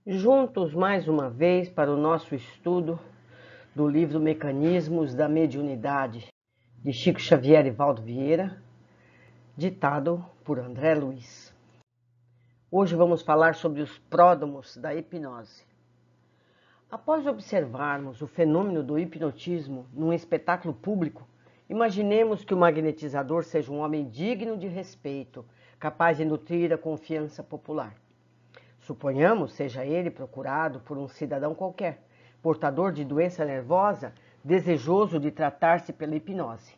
Juntos mais uma vez para o nosso estudo do livro Mecanismos da Mediunidade, de Chico Xavier e Valdo Vieira, ditado por André Luiz. Hoje vamos falar sobre os pródromos da hipnose. Após observarmos o fenômeno do hipnotismo num espetáculo público, imaginemos que o magnetizador seja um homem digno de respeito, capaz de nutrir a confiança popular. Suponhamos seja ele procurado por um cidadão qualquer, portador de doença nervosa, desejoso de tratar-se pela hipnose.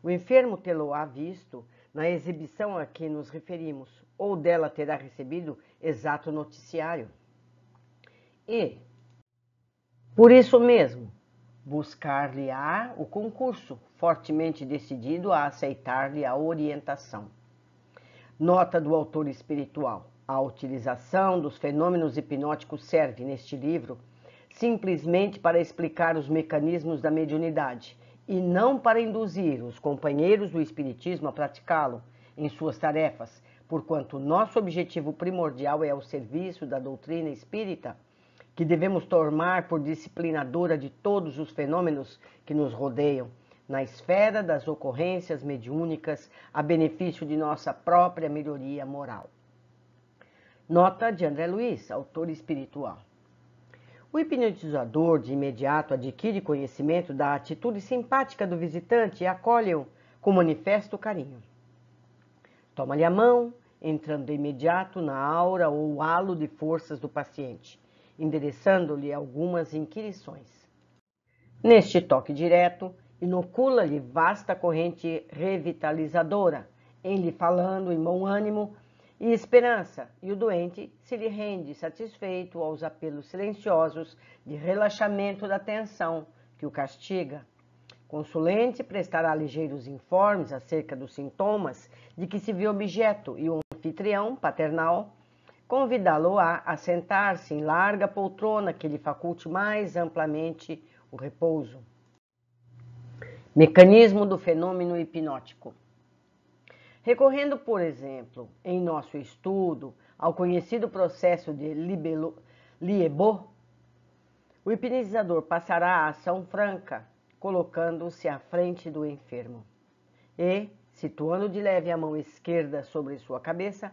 O enfermo tê-lo-á visto na exibição a que nos referimos, ou dela terá recebido exato noticiário. E, por isso mesmo, buscar-lhe-á o concurso, fortemente decidido a aceitar-lhe a orientação. Nota do autor espiritual. A utilização dos fenômenos hipnóticos serve, neste livro, simplesmente para explicar os mecanismos da mediunidade e não para induzir os companheiros do espiritismo a praticá-lo em suas tarefas, porquanto nosso objetivo primordial é o serviço da doutrina espírita, que devemos tomar por disciplinadora de todos os fenômenos que nos rodeiam, na esfera das ocorrências mediúnicas, a benefício de nossa própria melhoria moral. Nota de André Luiz, autor espiritual. O hipnotizador de imediato adquire conhecimento da atitude simpática do visitante e acolhe-o com manifesto carinho. Toma-lhe a mão, entrando de imediato na aura ou halo de forças do paciente, endereçando-lhe algumas inquirições. Neste toque direto, inocula-lhe vasta corrente revitalizadora, em lhe falando em bom ânimo e esperança, e o doente se lhe rende satisfeito aos apelos silenciosos de relaxamento da tensão que o castiga. Consulente prestará ligeiros informes acerca dos sintomas de que se vê objeto e o anfitrião paternal convidá-lo-á a sentar-se em larga poltrona que lhe faculte mais amplamente o repouso. Mecanismo do fenômeno hipnótico. Recorrendo, por exemplo, em nosso estudo ao conhecido processo de Liebot, o hipnotizador passará a ação franca, colocando-se à frente do enfermo e, situando de leve a mão esquerda sobre sua cabeça,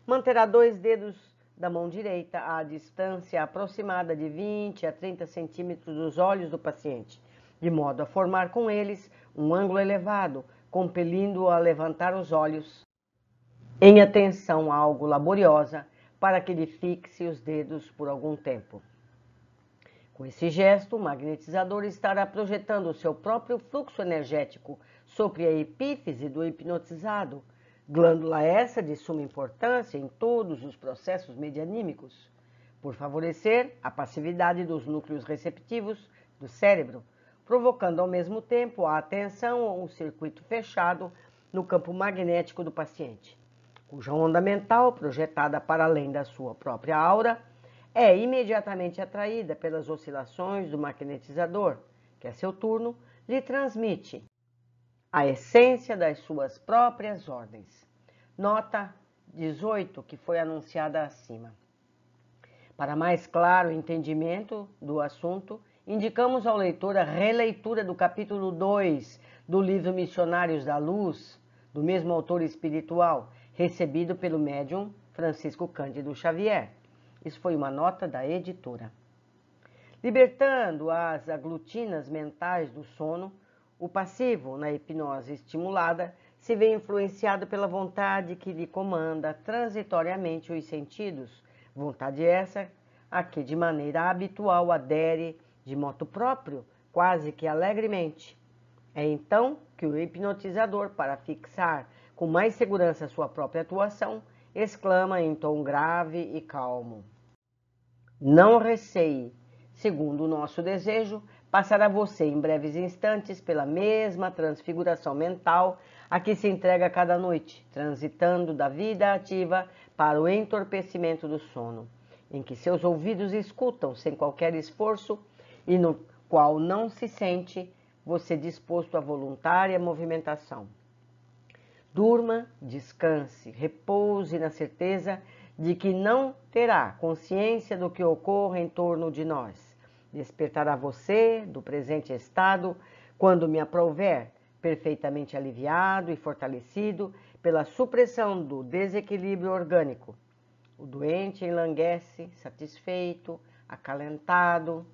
manterá 2 dedos da mão direita à distância aproximada de 20 a 30 centímetros dos olhos do paciente, de modo a formar com eles um ângulo elevado, compelindo-o a levantar os olhos em atenção algo laboriosa para que lhe fixe os dedos por algum tempo. Com esse gesto, o magnetizador estará projetando o seu próprio fluxo energético sobre a epífise do hipnotizado, glândula essa de suma importância em todos os processos medianímicos, por favorecer a passividade dos núcleos receptivos do cérebro, provocando ao mesmo tempo a atenção ou um circuito fechado no campo magnético do paciente, cuja onda mental, projetada para além da sua própria aura, é imediatamente atraída pelas oscilações do magnetizador, que a seu turno lhe transmite a essência das suas próprias ordens. Nota 18, que foi anunciada acima. Para mais claro entendimento do assunto, indicamos ao leitor a releitura do capítulo 2 do livro Missionários da Luz, do mesmo autor espiritual, recebido pelo médium Francisco Cândido Xavier. Isso foi uma nota da editora. Libertando as aglutinas mentais do sono, o passivo, na hipnose estimulada, se vê influenciado pela vontade que lhe comanda transitoriamente os sentidos, vontade essa a que de maneira habitual adere de motu próprio, quase que alegremente. É então que o hipnotizador, para fixar com mais segurança sua própria atuação, exclama em tom grave e calmo: não receie, segundo o nosso desejo, passará você em breves instantes pela mesma transfiguração mental a que se entrega cada noite, transitando da vida ativa para o entorpecimento do sono, em que seus ouvidos escutam sem qualquer esforço e no qual não se sente você disposto à voluntária movimentação. Durma, descanse, repouse na certeza de que não terá consciência do que ocorre em torno de nós. Despertará você do presente estado quando me aprouver, perfeitamente aliviado e fortalecido pela supressão do desequilíbrio orgânico. O doente enlanguece, satisfeito, acalentado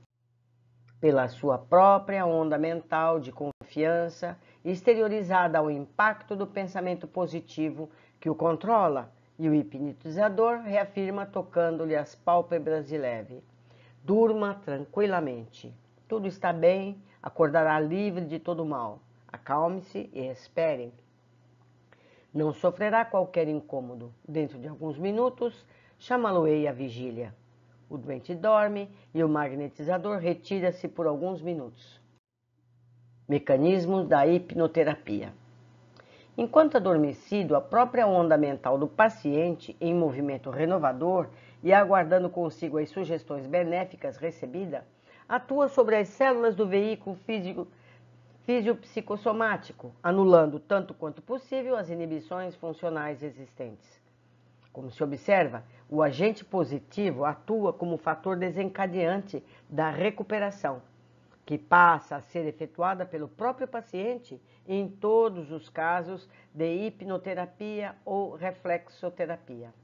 pela sua própria onda mental de confiança, exteriorizada ao impacto do pensamento positivo que o controla, e o hipnotizador reafirma tocando-lhe as pálpebras de leve. Durma tranquilamente. Tudo está bem, acordará livre de todo mal. Acalme-se e espere. Não sofrerá qualquer incômodo. Dentro de alguns minutos, chamá-lo-ei à vigília. O doente dorme e o magnetizador retira-se por alguns minutos. Mecanismos da hipnoterapia. Enquanto adormecido, a própria onda mental do paciente, em movimento renovador e aguardando consigo as sugestões benéficas recebidas, atua sobre as células do veículo fisiopsicossomático, anulando tanto quanto possível as inibições funcionais existentes. Como se observa, o agente positivo atua como fator desencadeante da recuperação, que passa a ser efetuada pelo próprio paciente em todos os casos de hipnoterapia ou reflexoterapia.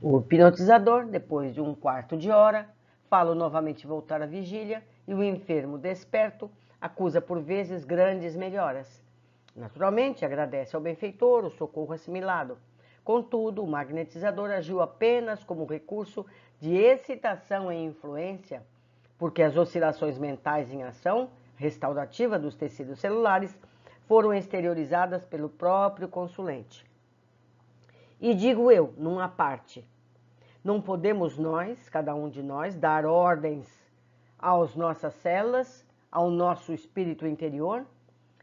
O hipnotizador, depois de um quarto de hora, fala novamente voltar à vigília e o enfermo desperto acusa por vezes grandes melhoras. Naturalmente, agradece ao benfeitor o socorro assimilado. Contudo, o magnetizador agiu apenas como recurso de excitação e influência, porque as oscilações mentais em ação restaurativa dos tecidos celulares foram exteriorizadas pelo próprio consulente. E digo eu, numa parte, não podemos nós, cada um de nós, dar ordens às nossas células, ao nosso espírito interior,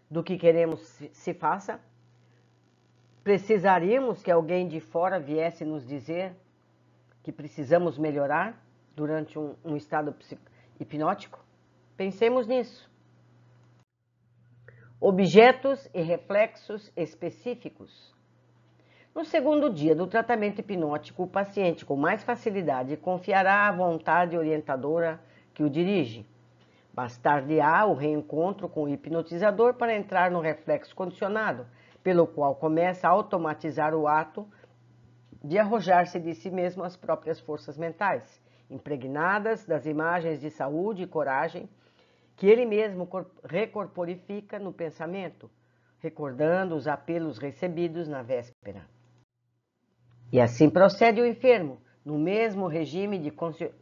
do que queremos se faça? Precisaríamos que alguém de fora viesse nos dizer que precisamos melhorar durante um estado hipnótico? Pensemos nisso. Objetos e reflexos específicos. No segundo dia do tratamento hipnótico, o paciente com mais facilidade confiará à vontade orientadora que o dirige. Bastar-lhe-á o reencontro com o hipnotizador para entrar no reflexo condicionado, pelo qual começa a automatizar o ato de arrojar-se de si mesmo as próprias forças mentais, impregnadas das imagens de saúde e coragem que ele mesmo recorporifica no pensamento, recordando os apelos recebidos na véspera. E assim procede o enfermo, no mesmo regime de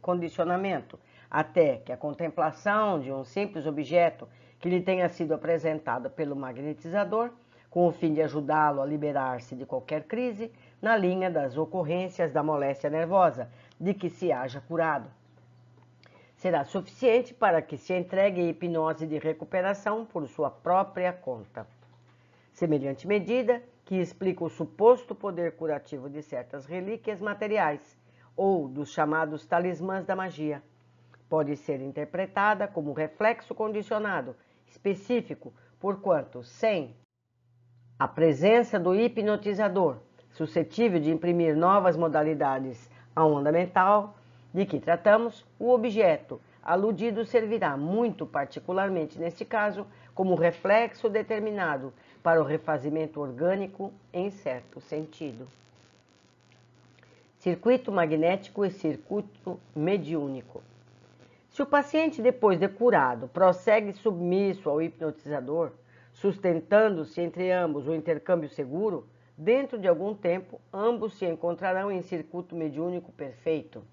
condicionamento, até que a contemplação de um simples objeto que lhe tenha sido apresentado pelo magnetizador, com o fim de ajudá-lo a liberar-se de qualquer crise, na linha das ocorrências da moléstia nervosa, de que se haja curado, será suficiente para que se entregue em hipnose de recuperação por sua própria conta. Semelhante medida, que explica o suposto poder curativo de certas relíquias materiais, ou dos chamados talismãs da magia, pode ser interpretada como reflexo condicionado, específico, porquanto, sem a presença do hipnotizador, suscetível de imprimir novas modalidades à onda mental de que tratamos, o objeto aludido servirá muito particularmente neste caso como reflexo determinado para o refazimento orgânico em certo sentido. Circuito magnético e circuito mediúnico. Se o paciente, depois de curado, prossegue submisso ao hipnotizador, sustentando-se entre ambos o intercâmbio seguro, dentro de algum tempo, ambos se encontrarão em circuito mediúnico perfeito.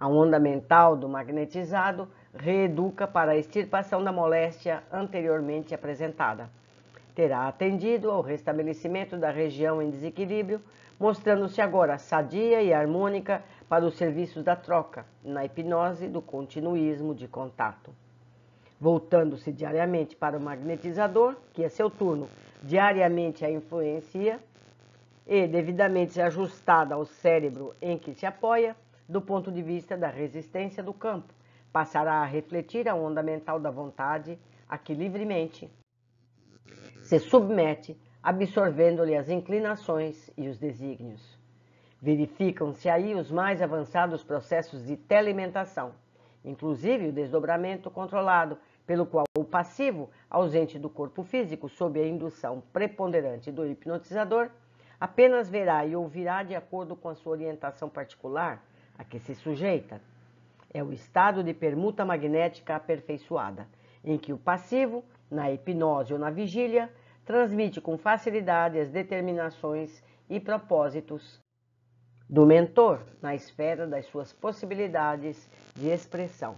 A onda mental do magnetizado reeduca para a extirpação da moléstia anteriormente apresentada. Terá atendido ao restabelecimento da região em desequilíbrio, mostrando-se agora sadia e harmônica para os serviços da troca, na hipnose do continuismo de contato. Voltando-se diariamente para o magnetizador, que a seu turno diariamente a influencia, e devidamente ajustada ao cérebro em que se apoia, do ponto de vista da resistência do campo, passará a refletir a onda mental da vontade, a que livremente se submete, absorvendo-lhe as inclinações e os desígnios. Verificam-se aí os mais avançados processos de teleimentação, inclusive o desdobramento controlado, pelo qual o passivo, ausente do corpo físico, sob a indução preponderante do hipnotizador, apenas verá e ouvirá de acordo com a sua orientação particular a que se sujeita. É o estado de permuta magnética aperfeiçoada, em que o passivo, na hipnose ou na vigília, transmite com facilidade as determinações e propósitos do mentor na esfera das suas possibilidades de expressão.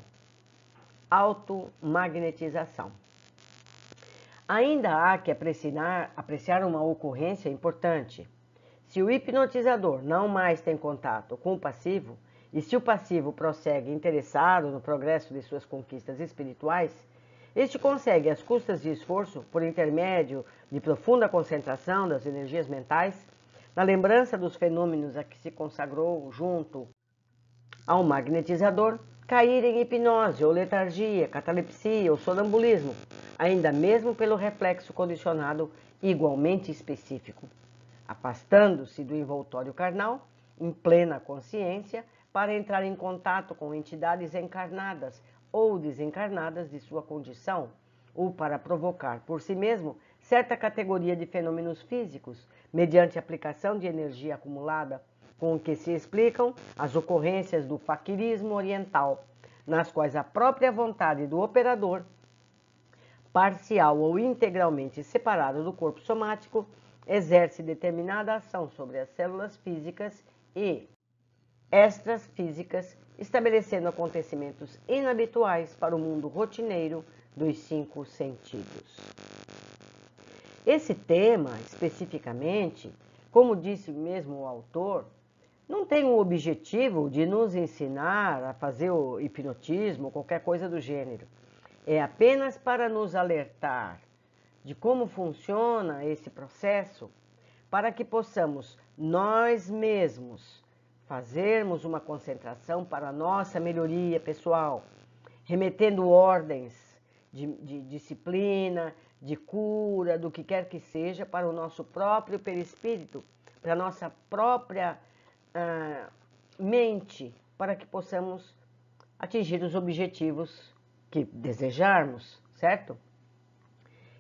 Automagnetização. Ainda há que apreciar uma ocorrência importante. Se o hipnotizador não mais tem contato com o passivo, e se o passivo prossegue interessado no progresso de suas conquistas espirituais, este consegue, às custas de esforço, por intermédio de profunda concentração das energias mentais, na lembrança dos fenômenos a que se consagrou junto ao magnetizador, cair em hipnose ou letargia, catalepsia ou sonambulismo, ainda mesmo pelo reflexo condicionado igualmente específico, afastando-se do envoltório carnal, em plena consciência, para entrar em contato com entidades encarnadas ou desencarnadas de sua condição, ou para provocar por si mesmo certa categoria de fenômenos físicos, mediante aplicação de energia acumulada, com o que se explicam as ocorrências do faquirismo oriental, nas quais a própria vontade do operador, parcial ou integralmente separado do corpo somático, exerce determinada ação sobre as células físicas e extrafísicas, estabelecendo acontecimentos inabituais para o mundo rotineiro dos 5 sentidos. Esse tema, especificamente, como disse mesmo o autor, não tem o objetivo de nos ensinar a fazer o hipnotismo ou qualquer coisa do gênero. É apenas para nos alertar de como funciona esse processo, para que possamos nós mesmos fazermos uma concentração para a nossa melhoria pessoal, remetendo ordens de disciplina, de cura, do que quer que seja, para o nosso próprio perispírito, para a nossa própria mente, para que possamos atingir os objetivos que desejarmos, certo?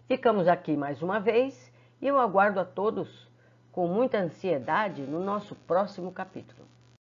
Ficamos aqui mais uma vez e eu aguardo a todos com muita ansiedade no nosso próximo capítulo.